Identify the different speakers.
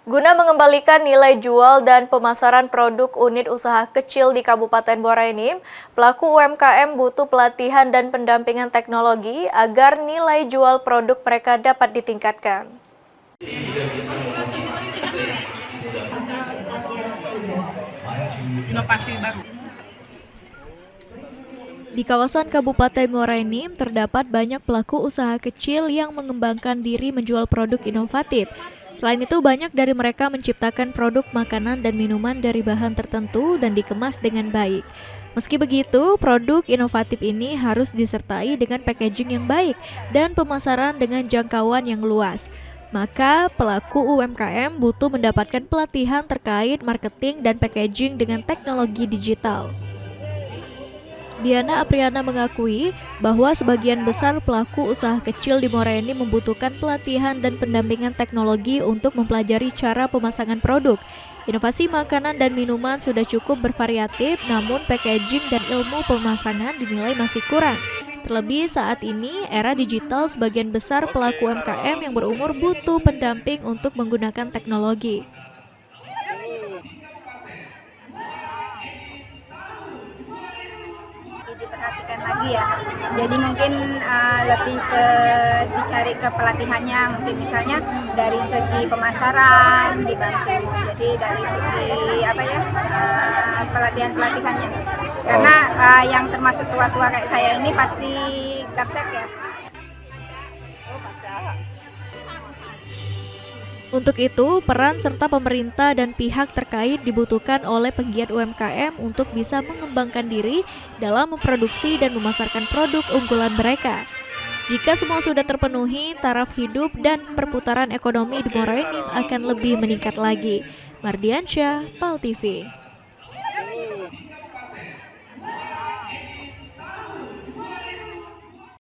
Speaker 1: Guna mengembalikan nilai jual dan pemasaran produk unit usaha kecil di Kabupaten Muara Enim, pelaku UMKM butuh pelatihan dan pendampingan teknologi agar nilai jual produk mereka dapat ditingkatkan.
Speaker 2: Inovasi baru.
Speaker 1: Di kawasan Kabupaten Muara Enim terdapat banyak pelaku usaha kecil yang mengembangkan diri menjual produk inovatif. Selain itu, banyak dari mereka menciptakan produk makanan dan minuman dari bahan tertentu dan dikemas dengan baik. Meski begitu, produk inovatif ini harus disertai dengan packaging yang baik dan pemasaran dengan jangkauan yang luas. Maka, pelaku UMKM butuh mendapatkan pelatihan terkait marketing dan packaging dengan teknologi digital. Diana Apriana mengakui bahwa sebagian besar pelaku usaha kecil di Muara Enim membutuhkan pelatihan dan pendampingan teknologi untuk mempelajari cara pemasangan produk. Inovasi makanan dan minuman sudah cukup bervariatif, namun packaging dan ilmu pemasangan dinilai masih kurang. Terlebih saat ini, era digital, sebagian besar pelaku UMKM yang berumur butuh pendamping untuk menggunakan teknologi.
Speaker 3: Diperhatikan lagi ya, jadi mungkin lebih ke dicari ke pelatihannya, mungkin misalnya dari segi pemasaran dibantu, jadi dari segi pelatihannya, karena yang termasuk tua-tua kayak saya ini pasti gaptek ya.
Speaker 1: Untuk itu, peran serta pemerintah dan pihak terkait dibutuhkan oleh pegiat UMKM untuk bisa mengembangkan diri dalam memproduksi dan memasarkan produk unggulan mereka. Jika semua sudah terpenuhi, taraf hidup dan perputaran ekonomi di Muara Enim akan lebih meningkat lagi. Mardiansyah, PAL TV.